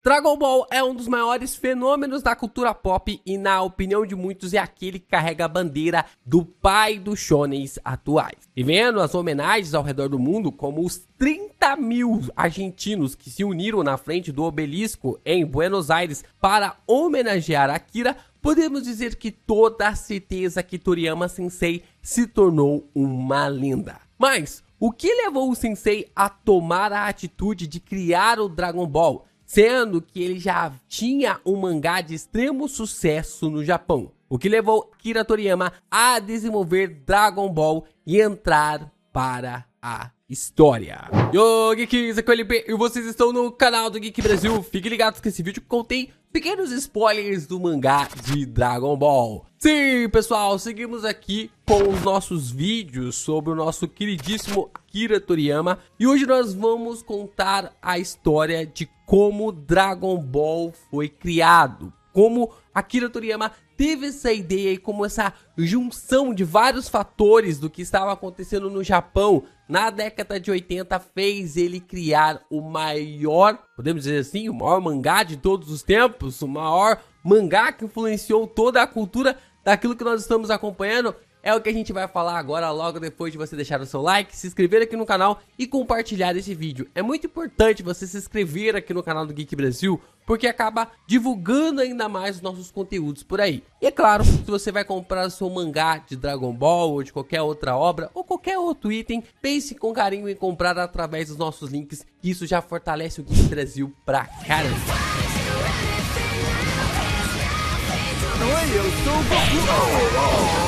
Dragon Ball é um dos maiores fenômenos da cultura pop e, na opinião de muitos, é aquele que carrega a bandeira do pai dos shonens atuais. E vendo as homenagens ao redor do mundo, como os 30 mil argentinos que se uniram na frente do obelisco em Buenos Aires para homenagear Akira, podemos dizer que toda a certeza que Toriyama Sensei se tornou uma lenda. Mas o que levou o Sensei a tomar a atitude de criar o Dragon Ball, sendo que ele já tinha um mangá de extremo sucesso no Japão? O que levou Akira Toriyama a desenvolver Dragon Ball e entrar para a história? Yo, Geeks, aqui é o LP e vocês estão no canal do Geek Brasil. Fiquem ligados que esse vídeo contém pequenos spoilers do mangá de Dragon Ball. Sim, pessoal, seguimos aqui com os nossos vídeos sobre o nosso queridíssimo Akira Toriyama. E hoje nós vamos contar a história de como Dragon Ball foi criado. Como Akira Toriyama teve essa ideia e como essa junção de vários fatores do que estava acontecendo no Japão na década de 80 fez ele criar o maior, podemos dizer assim, o maior mangá de todos os tempos, o maior mangá que influenciou toda a cultura daquilo que nós estamos acompanhando. É o que a gente vai falar agora, logo depois de você deixar o seu like, se inscrever aqui no canal e compartilhar esse vídeo. É muito importante você se inscrever aqui no canal do Geek Brasil, porque acaba divulgando ainda mais os nossos conteúdos por aí. E é claro, se você vai comprar o seu mangá de Dragon Ball ou de qualquer outra obra ou qualquer outro item, pense com carinho em comprar através dos nossos links, que isso já fortalece o Geek Brasil pra caramba. Oi, eu sou o Goku!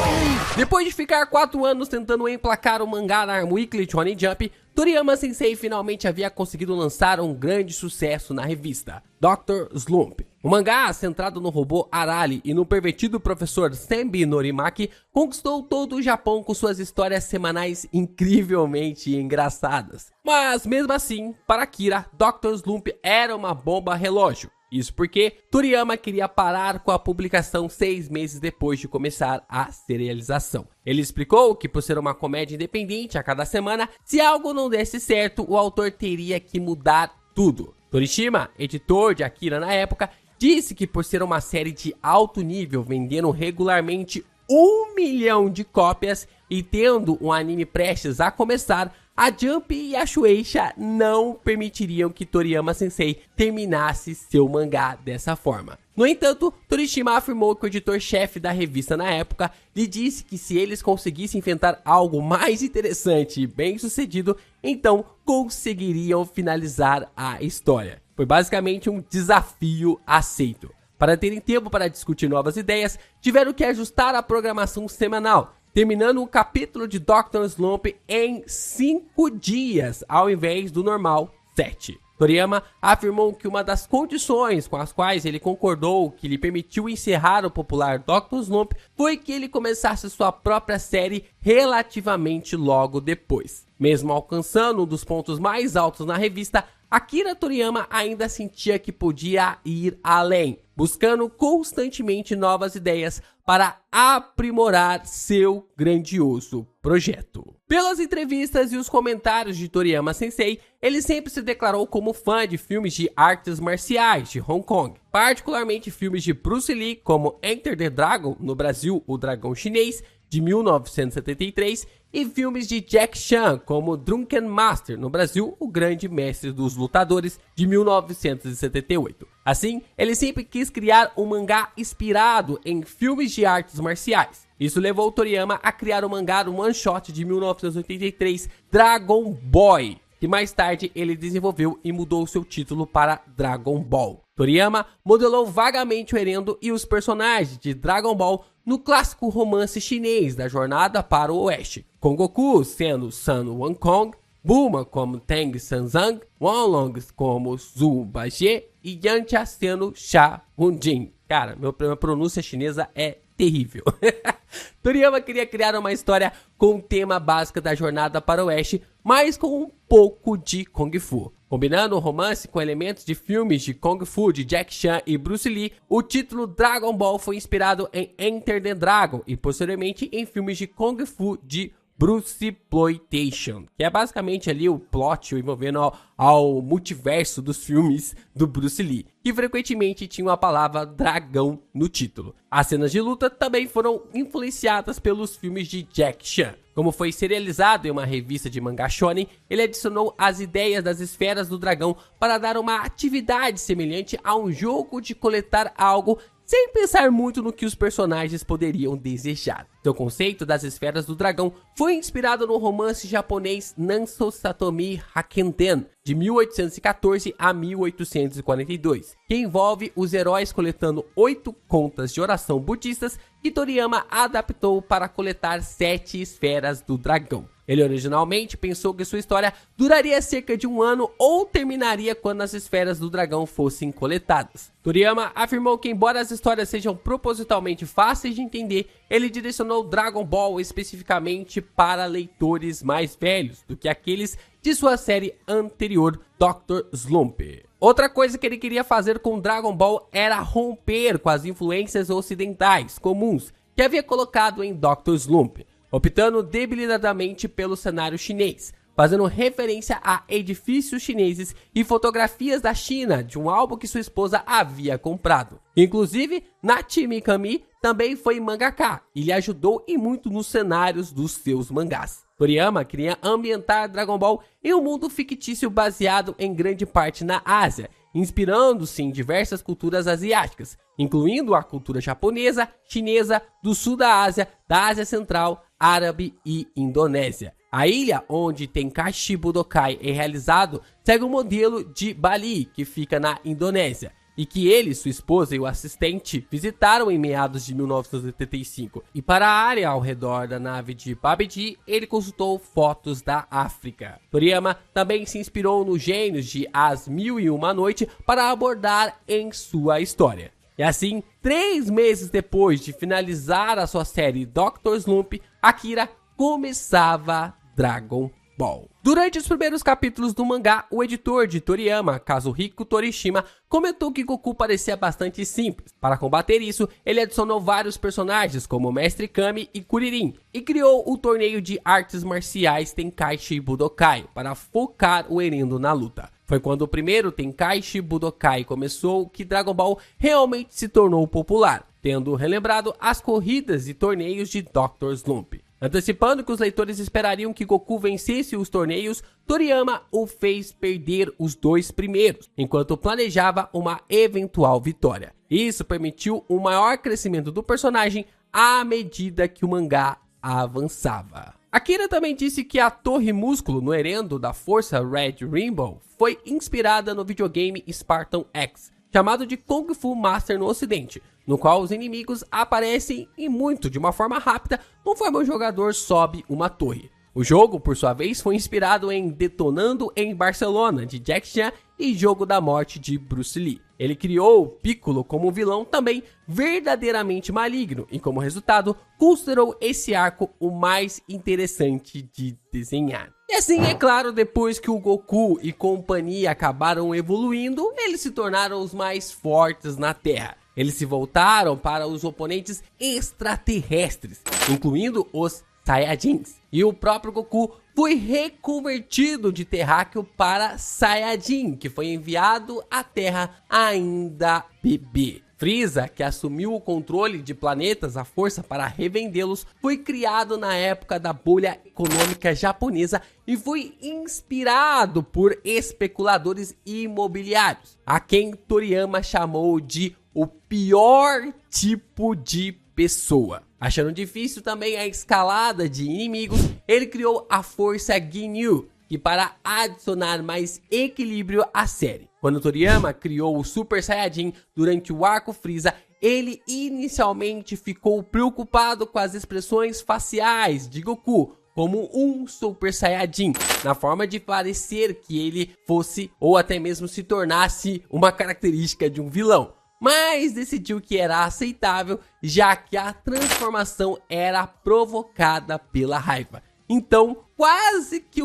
Depois de ficar 4 anos tentando emplacar o mangá na Weekly Shonen Jump, Toriyama Sensei finalmente havia conseguido lançar um grande sucesso na revista, Dr. Slump. O mangá, centrado no robô Arale e no pervertido professor Senbi Norimaki, conquistou todo o Japão com suas histórias semanais incrivelmente engraçadas. Mas mesmo assim, para Akira, Dr. Slump era uma bomba relógio. Isso porque Toriyama queria parar com a publicação 6 meses depois de começar a serialização. Ele explicou que, por ser uma comédia independente a cada semana, se algo não desse certo, o autor teria que mudar tudo. Torishima, editor de Akira na época, disse que por ser uma série de alto nível, vendendo regularmente 1 milhão de cópias e tendo um anime prestes a começar, a Jump e a Shueisha não permitiriam que Toriyama Sensei terminasse seu mangá dessa forma. No entanto, Torishima afirmou que o editor-chefe da revista na época lhe disse que se eles conseguissem inventar algo mais interessante e bem sucedido, então conseguiriam finalizar a história. Foi basicamente um desafio aceito. Para terem tempo para discutir novas ideias, tiveram que ajustar a programação semanal, terminando o capítulo de Dr. Slump em 5 dias, ao invés do normal 7. Toriyama afirmou que uma das condições com as quais ele concordou que lhe permitiu encerrar o popular Dr. Slump foi que ele começasse sua própria série relativamente logo depois. Mesmo alcançando um dos pontos mais altos na revista, Akira Toriyama ainda sentia que podia ir além, buscando constantemente novas ideias para aprimorar seu grandioso projeto. Pelas entrevistas e os comentários de Toriyama Sensei, ele sempre se declarou como fã de filmes de artes marciais de Hong Kong, particularmente filmes de Bruce Lee como Enter the Dragon, no Brasil O Dragão Chinês, de 1973, e filmes de Jack Chan como Drunken Master, no Brasil O Grande Mestre dos Lutadores, de 1978. Assim, ele sempre quis criar um mangá inspirado em filmes de artes marciais. Isso levou Toriyama a criar o mangá one shot de 1983, Dragon Boy, que mais tarde ele desenvolveu e mudou seu título para Dragon Ball. Toriyama modelou vagamente o Erendo e os personagens de Dragon Ball no clássico romance chinês da Jornada para o Oeste, com Goku sendo Sun Wukong, Bulma como Tang Sanzang, Wanlong como Zhu Bajie e Yantia sendo Sha Hunjin. Cara, minha pronúncia chinesa é terrível. Toriyama queria criar uma história com o tema básico da Jornada para o Oeste, mas com um pouco de Kung Fu. Combinando o romance com elementos de filmes de Kung Fu de Jack Chan e Bruce Lee, o título Dragon Ball foi inspirado em Enter the Dragon e posteriormente em filmes de Kung Fu de Bruceploitation, que é basicamente ali o plot envolvendo ao multiverso dos filmes do Bruce Lee, que frequentemente tinha a palavra dragão no título. As cenas de luta também foram influenciadas pelos filmes de Jack Chan. Como foi serializado em uma revista de mangá shonen, ele adicionou as ideias das esferas do dragão para dar uma atividade semelhante a um jogo de coletar algo sem pensar muito no que os personagens poderiam desejar. Seu conceito das esferas do dragão foi inspirado no romance japonês Nansou Satomi Hakenten, de 1814 a 1842, que envolve os heróis coletando 8 contas de oração budistas que Toriyama adaptou para coletar 7 esferas do dragão. Ele originalmente pensou que sua história duraria cerca de 1 ano ou terminaria quando as esferas do dragão fossem coletadas. Toriyama afirmou que, embora as histórias sejam propositalmente fáceis de entender, ele direcionou Dragon Ball especificamente para leitores mais velhos do que aqueles de sua série anterior, Dr. Slump. Outra coisa que ele queria fazer com Dragon Ball era romper com as influências ocidentais comuns que havia colocado em Dr. Slump, optando deliberadamente pelo cenário chinês, fazendo referência a edifícios chineses e fotografias da China de um álbum que sua esposa havia comprado. Inclusive, Nachi Mikami também foi mangaka e lhe ajudou e muito nos cenários dos seus mangás. Toriyama queria ambientar Dragon Ball em um mundo fictício baseado em grande parte na Ásia, inspirando-se em diversas culturas asiáticas, incluindo a cultura japonesa, chinesa, do sul da Ásia Central, árabe e Indonésia. A ilha onde Tenkaichi Budokai é realizado segue o modelo de Bali, que fica na Indonésia, e que ele, sua esposa e o assistente visitaram em meados de 1985. E para a área ao redor da nave de Babidi, ele consultou fotos da África. Toriyama também se inspirou nos gênios de As Mil e Uma Noite para abordar em sua história. E assim, 3 meses depois de finalizar a sua série Dr. Slump, Akira começava Dragon Ball. Durante os primeiros capítulos do mangá, o editor de Toriyama, Kazuhiko Torishima, comentou que Goku parecia bastante simples. Para combater isso, ele adicionou vários personagens como Mestre Kami e Kuririn, e criou o torneio de artes marciais Tenkaichi Budokai para focar o Erendo na luta. Foi quando o primeiro Tenkaichi Budokai começou que Dragon Ball realmente se tornou popular, tendo relembrado as corridas e torneios de Dr. Slump. Antecipando que os leitores esperariam que Goku vencesse os torneios, Toriyama o fez perder os 2 primeiros, enquanto planejava uma eventual vitória. Isso permitiu um maior crescimento do personagem à medida que o mangá avançava. Akira também disse que a Torre Músculo no Erendo da Força Red Rainbow foi inspirada no videogame Spartan X, chamado de Kung Fu Master no ocidente, no qual os inimigos aparecem e muito de uma forma rápida conforme o jogador sobe uma torre. O jogo, por sua vez, foi inspirado em Detonando em Barcelona, de Jack Chan, e Jogo da Morte, de Bruce Lee. Ele criou Piccolo como um vilão também verdadeiramente maligno e, como resultado, considerou esse arco o mais interessante de desenhar. E assim, é claro, depois que o Goku e companhia acabaram evoluindo, eles se tornaram os mais fortes na Terra. Eles se voltaram para os oponentes extraterrestres, incluindo os Saiyajins. E o próprio Goku foi reconvertido de terráqueo para Saiyajin, que foi enviado à Terra ainda bebê. Frieza, que assumiu o controle de planetas à força para revendê-los, foi criado na época da bolha econômica japonesa e foi inspirado por especuladores imobiliários, a quem Toriyama chamou de o pior tipo de pessoa. Achando difícil também a escalada de inimigos, ele criou a Força Ginyu, que para adicionar mais equilíbrio à série. Quando Toriyama criou o Super Saiyajin durante o arco Frieza, ele inicialmente ficou preocupado com as expressões faciais de Goku, como um Super Saiyajin, na forma de parecer que ele fosse ou até mesmo se tornasse uma característica de um vilão. Mas decidiu que era aceitável, já que a transformação era provocada pela raiva. Então, quase que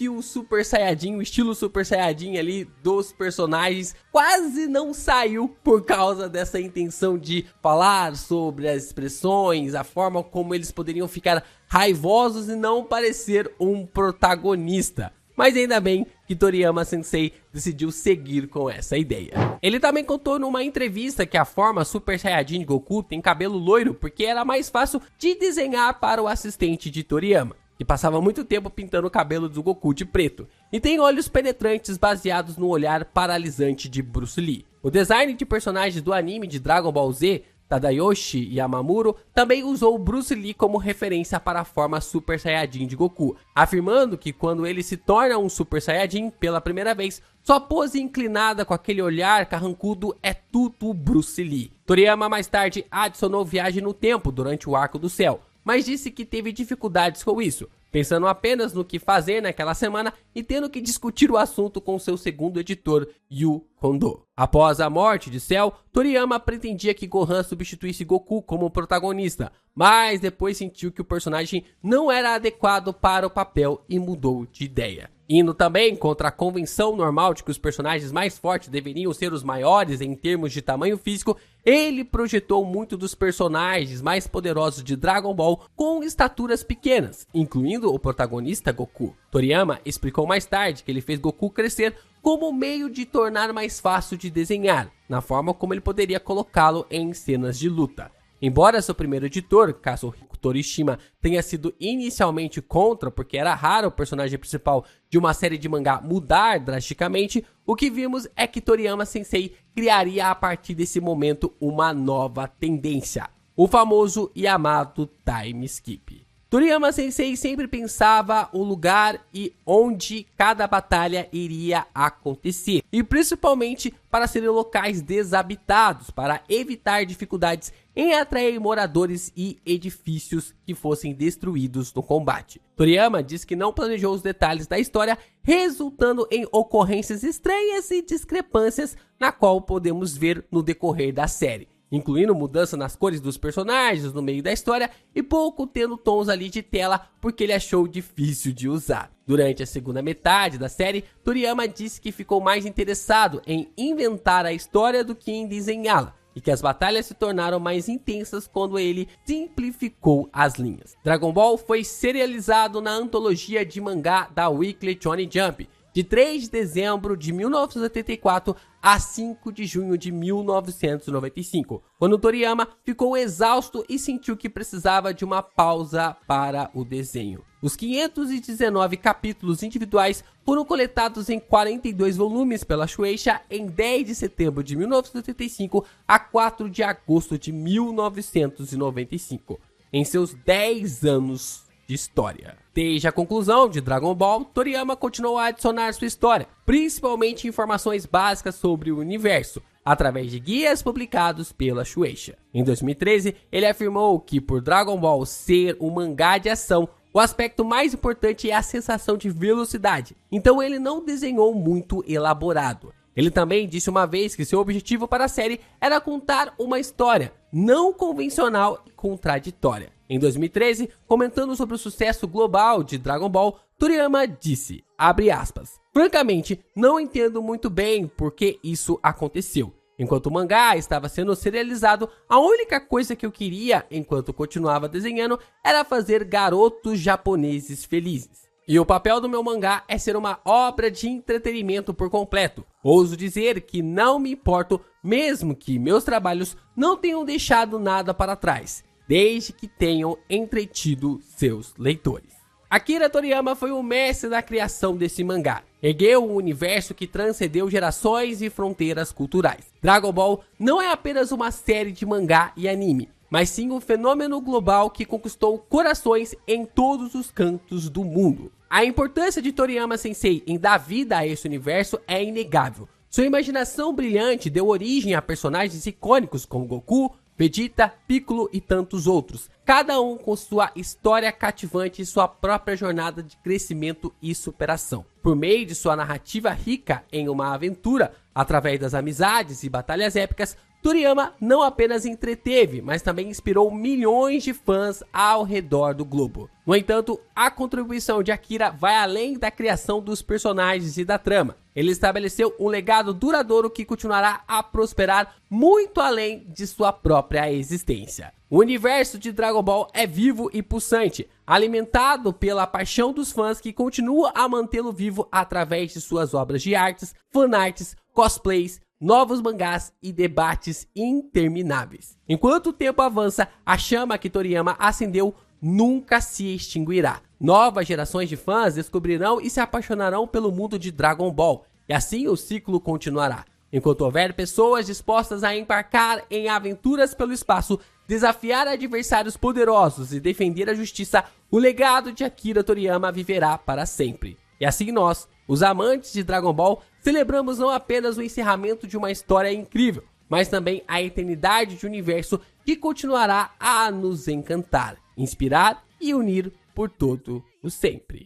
o Super Saiyajin, o estilo Super Saiyajin ali dos personagens, quase não saiu por causa dessa intenção de falar sobre as expressões, a forma como eles poderiam ficar raivosos e não parecer um protagonista. Mas ainda bem que Toriyama Sensei decidiu seguir com essa ideia. Ele também contou numa entrevista que a forma Super Saiyajin de Goku tem cabelo loiro porque era mais fácil de desenhar para o assistente de Toriyama, que passava muito tempo pintando o cabelo do Goku de preto, e tem olhos penetrantes baseados no olhar paralisante de Bruce Lee. O design de personagens do anime de Dragon Ball Z, Tadayoshi Yamamuro, também usou Bruce Lee como referência para a forma Super Saiyajin de Goku, afirmando que quando ele se torna um Super Saiyajin pela primeira vez, sua pose inclinada com aquele olhar carrancudo é tudo Bruce Lee. Toriyama mais tarde adicionou viagem no tempo durante o Arco do Céu, mas disse que teve dificuldades com isso, pensando apenas no que fazer naquela semana e tendo que discutir o assunto com seu segundo editor, Yu Kondo. Após a morte de Cell, Toriyama pretendia que Gohan substituísse Goku como protagonista, mas depois sentiu que o personagem não era adequado para o papel e mudou de ideia. Indo também contra a convenção normal de que os personagens mais fortes deveriam ser os maiores em termos de tamanho físico, ele projetou muito dos personagens mais poderosos de Dragon Ball com estaturas pequenas, incluindo o protagonista Goku. Toriyama explicou mais tarde que ele fez Goku crescer como meio de tornar mais fácil de desenhar, na forma como ele poderia colocá-lo em cenas de luta. Embora seu primeiro editor, Kazuhiko Torishima, tenha sido inicialmente contra, porque era raro o personagem principal de uma série de mangá mudar drasticamente, o que vimos é que Toriyama Sensei criaria a partir desse momento uma nova tendência, o famoso e amado time skip. Toriyama Sensei sempre pensava o lugar e onde cada batalha iria acontecer, e principalmente para serem locais desabitados, para evitar dificuldades em atrair moradores e edifícios que fossem destruídos no combate. Toriyama diz que não planejou os detalhes da história, resultando em ocorrências estranhas e discrepâncias, na qual podemos ver no decorrer da série, incluindo mudança nas cores dos personagens no meio da história e pouco tendo tons ali de tela porque ele achou difícil de usar. Durante a segunda metade da série, Toriyama disse que ficou mais interessado em inventar a história do que em desenhá-la, e que as batalhas se tornaram mais intensas quando ele simplificou as linhas. Dragon Ball foi serializado na antologia de mangá da Weekly Shonen Jump, de 3 de dezembro de 1984 a 5 de junho de 1995, quando Toriyama ficou exausto e sentiu que precisava de uma pausa para o desenho. Os 519 capítulos individuais foram coletados em 42 volumes pela Shueisha em 10 de setembro de 1985 a 4 de agosto de 1995, em seus 10 anos de história. Desde a conclusão de Dragon Ball, Toriyama continuou a adicionar sua história, principalmente informações básicas sobre o universo, através de guias publicados pela Shueisha. Em 2013, ele afirmou que por Dragon Ball ser um mangá de ação, o aspecto mais importante é a sensação de velocidade, então ele não desenhou muito elaborado. Ele também disse uma vez que seu objetivo para a série era contar uma história não convencional e contraditória. Em 2013, comentando sobre o sucesso global de Dragon Ball, Toriyama disse, abre aspas, francamente, não entendo muito bem por que isso aconteceu. Enquanto o mangá estava sendo serializado, a única coisa que eu queria, enquanto continuava desenhando, era fazer garotos japoneses felizes. E o papel do meu mangá é ser uma obra de entretenimento por completo. Ouso dizer que não me importo, mesmo que meus trabalhos não tenham deixado nada para trás, desde que tenham entretido seus leitores. Akira Toriyama foi o mestre da criação desse mangá. Ergueu um universo que transcendeu gerações e fronteiras culturais. Dragon Ball não é apenas uma série de mangá e anime, mas sim um fenômeno global que conquistou corações em todos os cantos do mundo. A importância de Toriyama Sensei em dar vida a esse universo é inegável. Sua imaginação brilhante deu origem a personagens icônicos como Goku, Vegeta, Piccolo e tantos outros, cada um com sua história cativante e sua própria jornada de crescimento e superação. Por meio de sua narrativa rica em uma aventura, através das amizades e batalhas épicas, Toriyama não apenas entreteve, mas também inspirou milhões de fãs ao redor do globo. No entanto, a contribuição de Akira vai além da criação dos personagens e da trama. Ele estabeleceu um legado duradouro que continuará a prosperar muito além de sua própria existência. O universo de Dragon Ball é vivo e pulsante, alimentado pela paixão dos fãs que continua a mantê-lo vivo através de suas obras de artes, fanarts, cosplays, novos mangás e debates intermináveis. Enquanto o tempo avança, a chama que Toriyama acendeu nunca se extinguirá. Novas gerações de fãs descobrirão e se apaixonarão pelo mundo de Dragon Ball, e assim o ciclo continuará. Enquanto houver pessoas dispostas a embarcar em aventuras pelo espaço, desafiar adversários poderosos e defender a justiça, o legado de Akira Toriyama viverá para sempre. E assim nós, os amantes de Dragon Ball, celebramos não apenas o encerramento de uma história incrível, mas também a eternidade de um universo que continuará a nos encantar, inspirar e unir por todo o sempre.